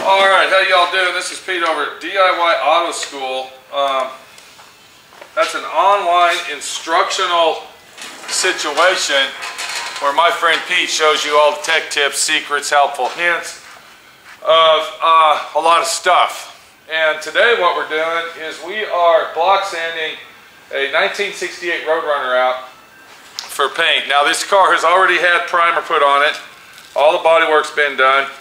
Alright, how y'all doing? This is Pete over at D.I.Y Auto School. That's an online instructional situation where my friend Pete shows you all the tech tips, secrets, helpful hints of a lot of stuff. And today what we're doing is we are block sanding a 1968 Roadrunner out for paint. Now this car has already had primer put on it. All the bodywork's been done.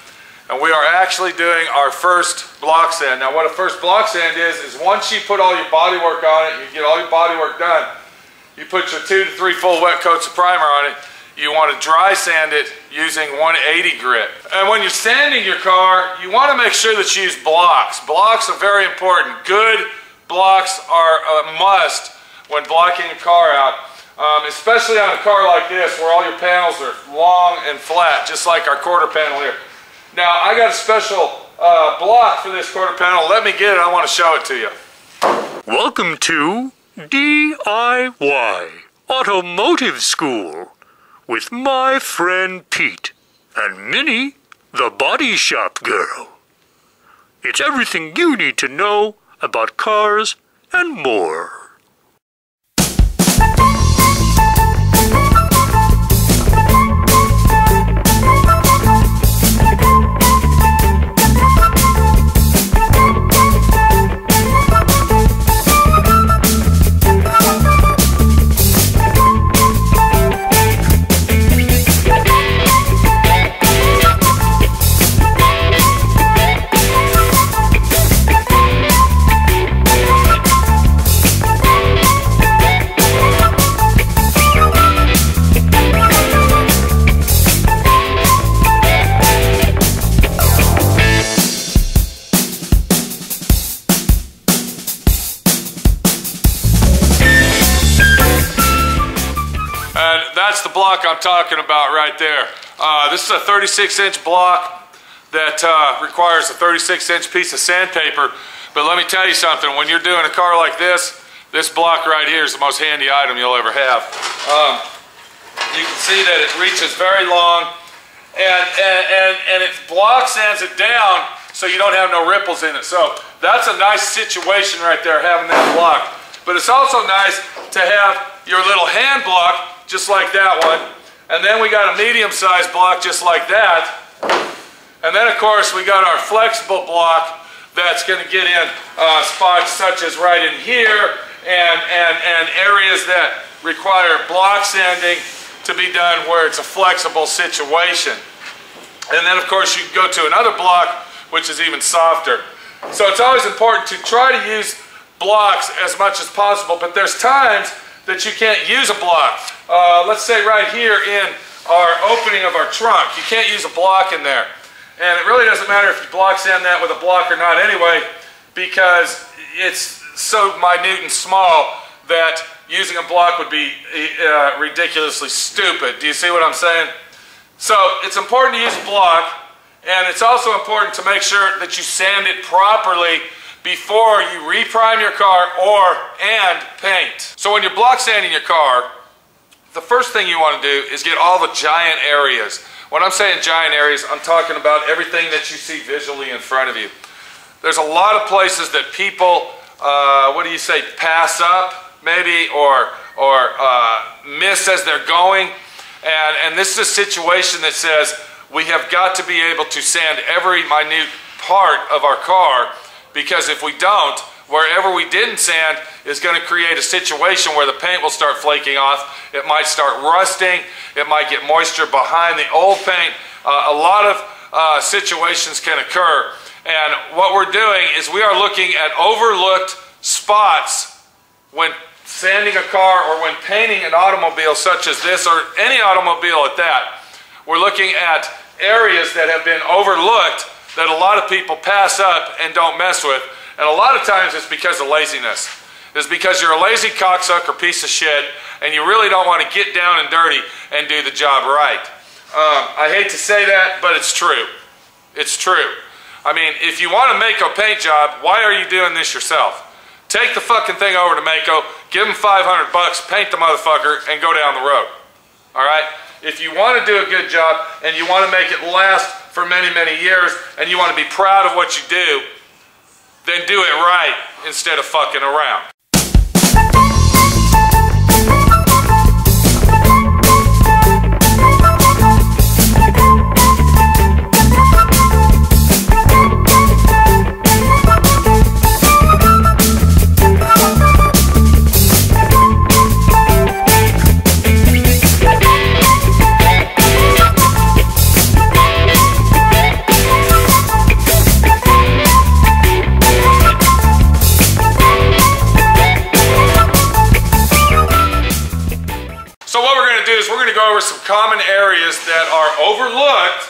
And we are actually doing our first block sand. Now what a first block sand is once you put all your bodywork on it, you get all your bodywork done, you put your 2 to 3 full wet coats of primer on it, you want to dry sand it using 180 grit. And when you're sanding your car, you want to make sure that you use blocks. Blocks are very important. Good blocks are a must when blocking a car out, especially on a car like this where all your panels are long and flat, just like our quarter panel here. Now, I got a special block for this quarter panel. Let me get it. I want to show it to you. Welcome to D.I.Y Automotive School with my friend Pete and Minnie, the body shop girl. It's everything you need to know about cars and more. That's the block I'm talking about right there. This is a 36-inch block that requires a 36-inch piece of sandpaper. But let me tell you something, when you're doing a car like this block right here is the most handy item you'll ever have. You can see that it reaches very long, and it block sands it down so you don't have no ripples in it. So that's a nice situation right there, having that block. But it's also nice to have your little hand block just like that one, and then we got a medium-sized block just like that, and then of course we got our flexible block that's going to get in spots such as right in here and areas that require block sanding to be done where it's a flexible situation. And then of course you can go to another block which is even softer. So it's always important to try to use blocks as much as possible, but there's times that you can't use a block. Let's say right here in our opening of our trunk, you can't use a block in there. And it really doesn't matter if you block sand that with a block or not anyway, because it's so minute and small that using a block would be ridiculously stupid. Do you see what I'm saying? So it's important to use a block, and it's also important to make sure that you sand it properly before you reprime your car and paint. So when you're block sanding your car, the first thing you want to do is get all the giant areas. When I'm saying giant areas, I'm talking about everything that you see visually in front of you. There's a lot of places that people, pass up maybe, or miss as they're going. And this is a situation that says we have got to be able to sand every minute part of our car, because if we don't, wherever we didn't sand is going to create a situation where the paint will start flaking off. It might start rusting. It might get moisture behind the old paint. A lot of situations can occur. And what we're doing is we are looking at overlooked spots when sanding a car or when painting an automobile such as this, or any automobile at that. We're looking at areas that have been overlooked that a lot of people pass up and don't mess with. And a lot of times it's because of laziness. It's because you're a lazy cocksucker piece of shit and you really don't want to get down and dirty and do the job right. I hate to say that, but it's true. It's true. I mean, if you want to make a paint job, why are you doing this yourself? Take the fucking thing over to Mako, give them $500 bucks, paint the motherfucker, and go down the road. All right? If you want to do a good job and you want to make it last for many, many years and you want to be proud of what you do, then do it right instead of fucking around. Over some common areas that are overlooked,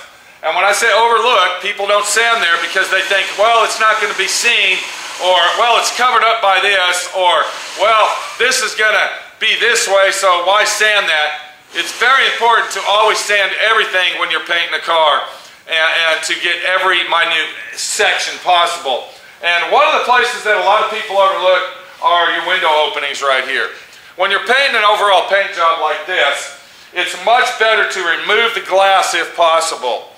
and when I say overlooked, people don't sand there because they think, well, it's not going to be seen, or well, it's covered up by this, or well, this is going to be this way, so why sand that? It's very important to always sand everything when you're painting a car, and to get every minute section possible. And one of the places that a lot of people overlook are your window openings right here. When you're painting an overall paint job like this, it's much better to remove the glass if possible.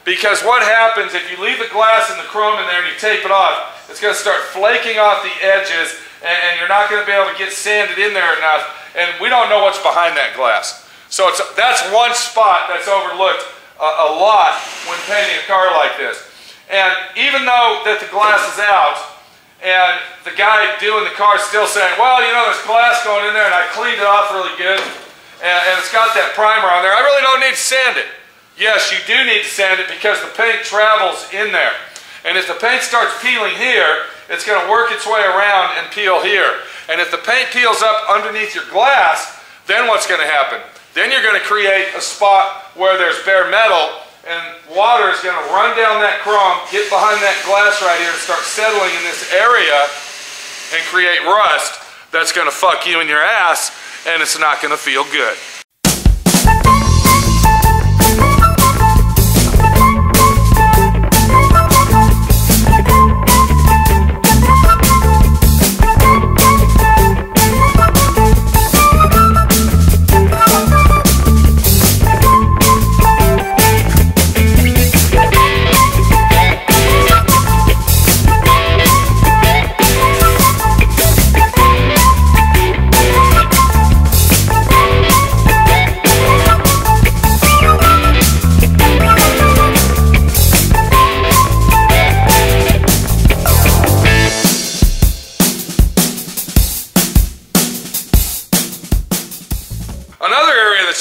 Because what happens if you leave the glass and the chrome in there and you tape it off, it's going to start flaking off the edges and you're not going to be able to get sanded in there enough, and we don't know what's behind that glass. So that's one spot that's overlooked a lot when painting a car like this. And even though that the glass is out and the guy doing the car is still saying, well, you know, there's glass going in there and I cleaned it off really good, and it's got that primer on there, I really don't need to sand it. Yes, you do need to sand it because the paint travels in there. And if the paint starts peeling here, it's going to work its way around and peel here. And if the paint peels up underneath your glass, then what's going to happen? Then you're going to create a spot where there's bare metal and water is going to run down that chrome, get behind that glass right here and start settling in this area and create rust that's going to fuck you in your ass, and it's not going to feel good.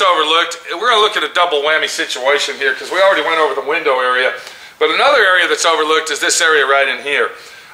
Overlooked. We're going to look at a double whammy situation here because we already went over the window area, but another area that's overlooked is this area right in here.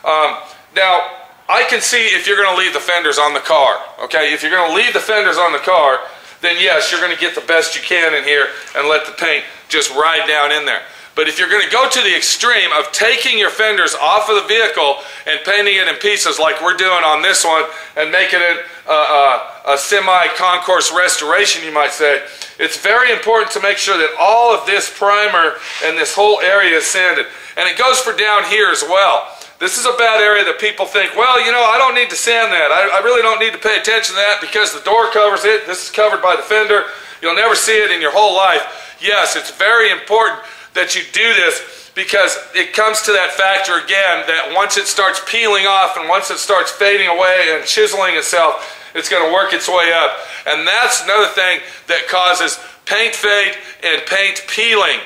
Now I can see if you're going to leave the fenders on the car, okay? If you're going to leave the fenders on the car, then yes, you're going to get the best you can in here and let the paint just ride down in there. But if you're going to go to the extreme of taking your fenders off of the vehicle and painting it in pieces like we're doing on this one and making it a semi-concourse restoration, you might say, it's very important to make sure that all of this primer and this whole area is sanded. And it goes for down here as well. This is a bad area that people think, well, you know, I don't need to sand that. I really don't need to pay attention to that because the door covers it. This is covered by the fender. You'll never see it in your whole life. Yes, it's very important that you do this because it comes to that factor again that once it starts peeling off and once it starts fading away and chiseling itself, it's going to work its way up. And that's another thing that causes paint fade and paint peeling.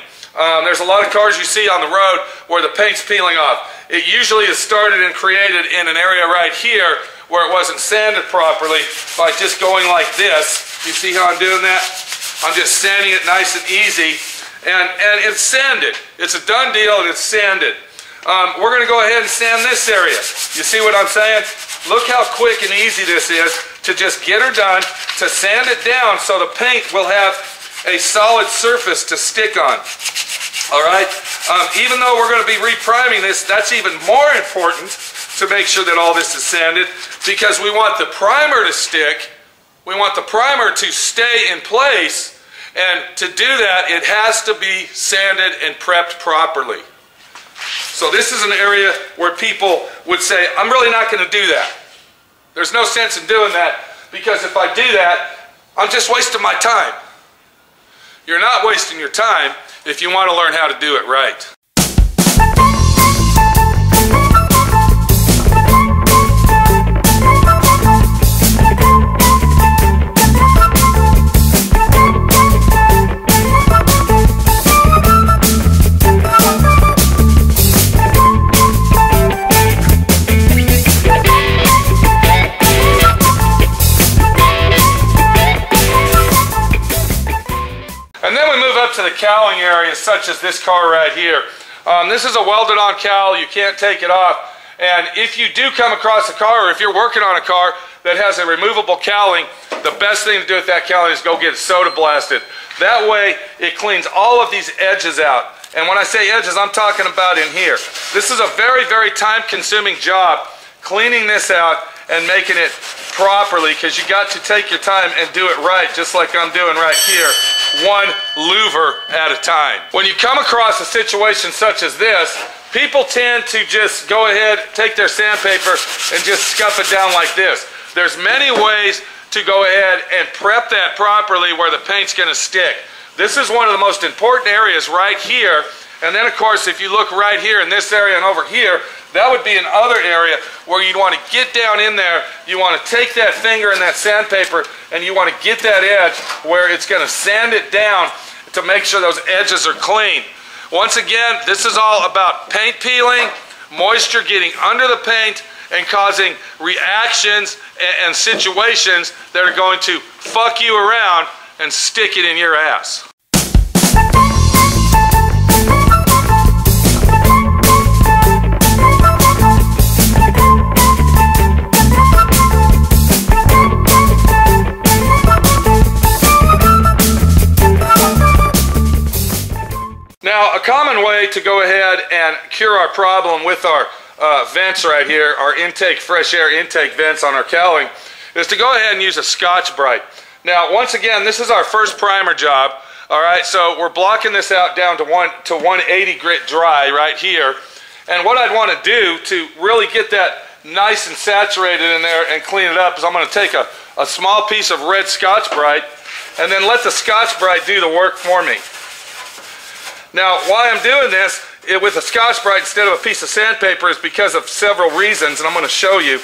There's a lot of cars you see on the road where the paint's peeling off. It usually is started and created in an area right here where it wasn't sanded properly by just going like this. You see how I'm doing that? I'm just sanding it nice and easy. And it's sanded. It's a done deal and it's sanded. We're going to go ahead and sand this area. You see what I'm saying? Look how quick and easy this is to just get her done, to sand it down so the paint will have a solid surface to stick on. Alright? Even though we're going to be repriming this, that's even more important to make sure that all this is sanded because we want the primer to stick. We want the primer to stay in place. And to do that, it has to be sanded and prepped properly. So this is an area where people would say, I'm really not going to do that. There's no sense in doing that because if I do that, I'm just wasting my time. you're not wasting your time if you want to learn how to do it right. And then we move up to the cowling area, such as this car right here. This is a welded on cowl. You can't take it off. And if you do come across a car, or if you're working on a car that has a removable cowling, the best thing to do with that cowling is go get it soda blasted. That way it cleans all of these edges out. And when I say edges, I'm talking about in here. This is a very, very time-consuming job, cleaning this out and making it properly, because you got to take your time and do it right, just like I'm doing right here, one louver at a time. When you come across a situation such as this, people tend to just go ahead, take their sandpaper and just scuff it down like this. There's many ways to go ahead and prep that properly where the paint's gonna stick. This is one of the most important areas right here. And then of course, if you look right here in this area and over here, that would be another area where you'd want to get down in there. You want to take that finger and that sandpaper and you want to get that edge where it's going to sand it down to make sure those edges are clean. Once again, this is all about paint peeling, moisture getting under the paint and causing reactions and situations that are going to fuck you around and stick it in your ass. Now, a common way to go ahead and cure our problem with our vents right here, our fresh air intake vents on our cowling, is to go ahead and use a Scotch-Brite. Now, once again, this is our first primer job. All right, so we're blocking this out down to 180 grit dry right here. And what I'd want to do to really get that nice and saturated in there and clean it up is I'm going to take a small piece of red Scotch-Brite and then let the Scotch-Brite do the work for me. Now, why I'm doing this with a Scotch-Brite instead of a piece of sandpaper is because of several reasons, and I'm going to show you.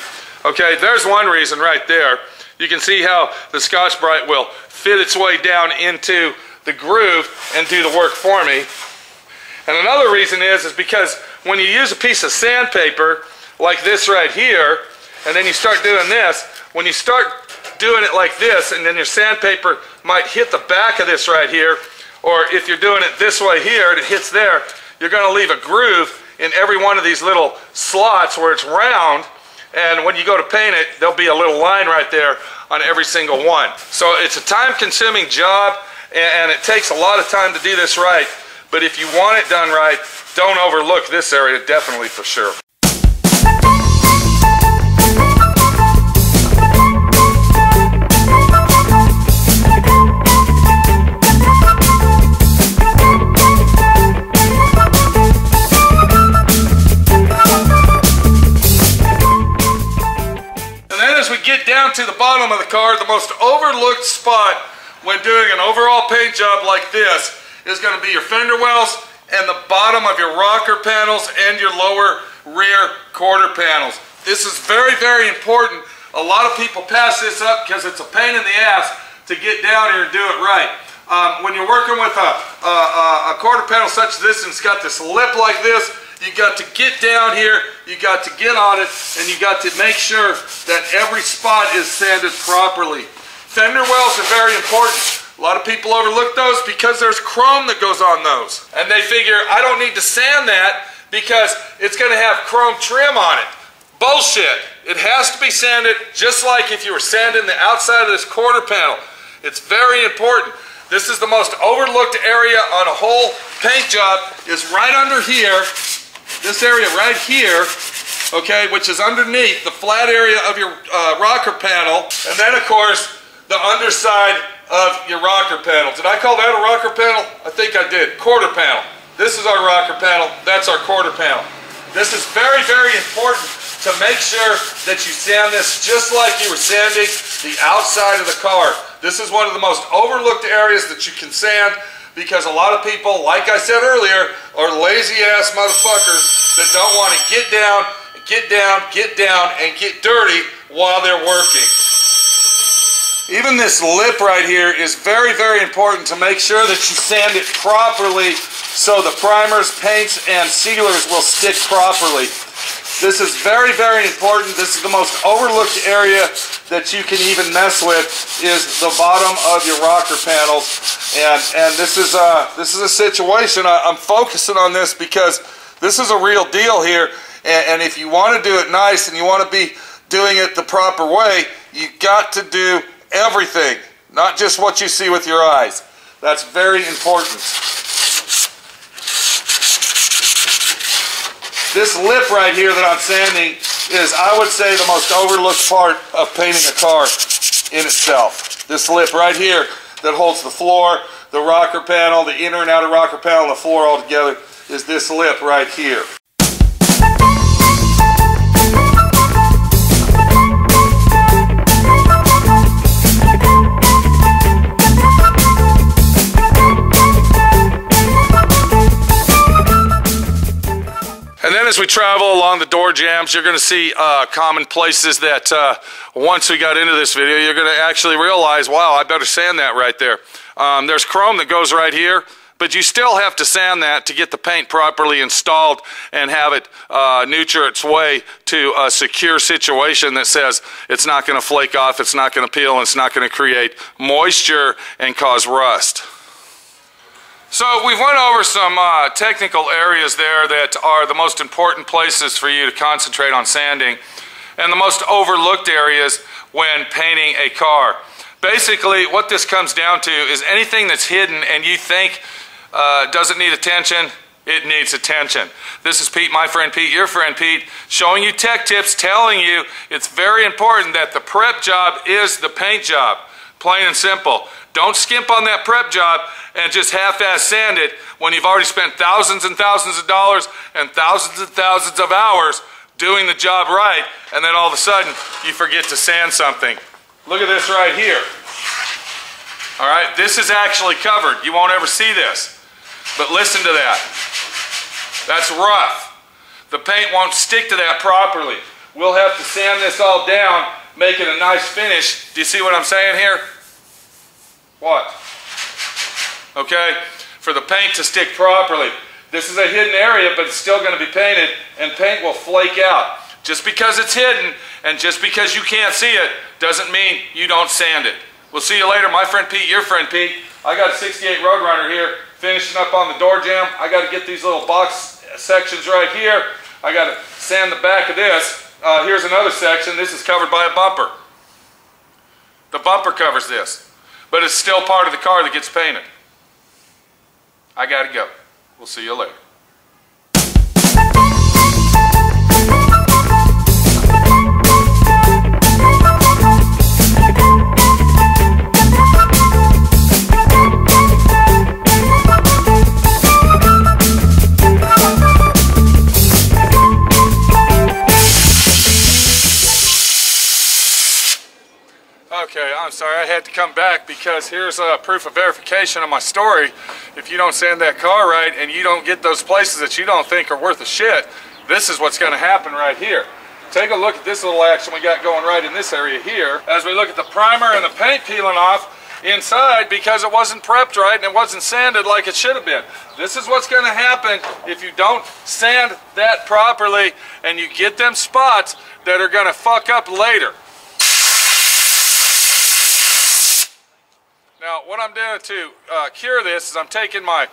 Okay, there's one reason right there. You can see how the Scotch-Brite will fit its way down into the groove and do the work for me. And another reason is because when you use a piece of sandpaper like this right here, and then you start doing this, when you start doing it like this, and then your sandpaper might hit the back of this right here, or if you're doing it this way here and it hits there, you're going to leave a groove in every one of these little slots where it's round, and when you go to paint it, there'll be a little line right there on every single one. So it's a time-consuming job, and it takes a lot of time to do this right, but if you want it done right, don't overlook this area, definitely for sure. Down to the bottom of the car, the most overlooked spot when doing an overall paint job like this is going to be your fender wells and the bottom of your rocker panels and your lower rear quarter panels. This is very, very important. A lot of people pass this up because it's a pain in the ass to get down here and do it right. When you're working with a quarter panel such as this and it's got this lip like this, you got to get down here, you got to get on it, and you got to make sure that every spot is sanded properly. Fender wells are very important. A lot of people overlook those because there's chrome that goes on those. And they figure, I don't need to sand that because it's going to have chrome trim on it. Bullshit. It has to be sanded just like if you were sanding the outside of this quarter panel. It's very important. This is the most overlooked area on a whole paint job, is right under here. This area right here, okay, which is underneath the flat area of your rocker panel, and then of course the underside of your rocker panel. Did I call that a rocker panel? I think I did. Quarter panel. This is our rocker panel. That's our quarter panel. This is very, very important to make sure that you sand this just like you were sanding the outside of the car. This is one of the most overlooked areas that you can sand, because a lot of people, like I said earlier, are lazy ass motherfuckers that don't want to get down, and get dirty while they're working. Even this lip right here is very, very important to make sure that you sand it properly so the primers, paints, and sealers will stick properly. This is very, very important. This is the most overlooked area that you can even mess with, is the bottom of your rocker panels. And this is a situation. I'm focusing on this because this is a real deal here. And if you want to do it nice and you want to be doing it the proper way, you got to do everything, not just what you see with your eyes. That's very important. This lip right here that I'm sanding is, I would say, the most overlooked part of painting a car in itself. This lip right here that holds the floor, the rocker panel, the inner and outer rocker panel, and the floor all together, is this lip right here. And then as we travel along the door jambs, you're going to see common places that once we got into this video, you're going to actually realize, wow, I better sand that right there. There's chrome that goes right here, but you still have to sand that to get the paint properly installed and have it neuter its way to a secure situation that says it's not going to flake off, it's not going to peel, and it's not going to create moisture and cause rust. So we went over some technical areas there that are the most important places for you to concentrate on sanding, and the most overlooked areas when painting a car. Basically, what this comes down to is anything that's hidden and you think doesn't need attention, it needs attention. This is Pete, my friend Pete, your friend Pete, showing you tech tips, telling you it's very important that the prep job is the paint job. Plain and simple. Don't skimp on that prep job and just half-ass sand it when you've already spent thousands and thousands of dollars and thousands of hours doing the job right, and then all of a sudden you forget to sand something. Look at this right here. All right, this is actually covered. You won't ever see this. But listen to that. That's rough. The paint won't stick to that properly. We'll have to sand this all down, make it a nice finish. Do you see what I'm saying here? What? Okay, for the paint to stick properly. This is a hidden area, but it's still going to be painted, and paint will flake out. Just because it's hidden and just because you can't see it doesn't mean you don't sand it. We'll see you later, my friend Pete, your friend Pete. I got a 68 Roadrunner here, finishing up on the door jamb. I got to get these little box sections right here. I got to sand the back of this. Here's another section. This is covered by a bumper. The bumper covers this, but it's still part of the car that gets painted. I gotta go. We'll see you later. Okay, I'm sorry, I had to come back because here's proof of verification of my story. If you don't sand that car right and you don't get those places that you don't think are worth a shit, this is what's going to happen right here. Take a look at this little action we got going right in this area here as we look at the primer and the paint peeling off inside because it wasn't prepped right and it wasn't sanded like it should have been. This is what's going to happen if you don't sand that properly and you get them spots that are going to fuck up later. Now, what I'm doing to cure this is I'm taking my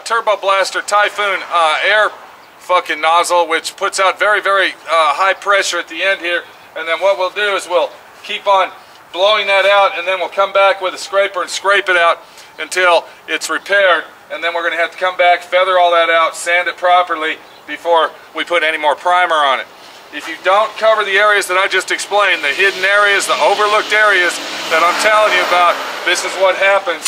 Turbo Blaster Typhoon air fucking nozzle, which puts out very, very high pressure at the end here. And then what we'll do is we'll keep on blowing that out, and then we'll come back with a scraper and scrape it out until it's repaired. And then we're going to have to come back, feather all that out, sand it properly before we put any more primer on it. If you don't cover the areas that I just explained, the hidden areas, the overlooked areas that I'm telling you about, this is what happens.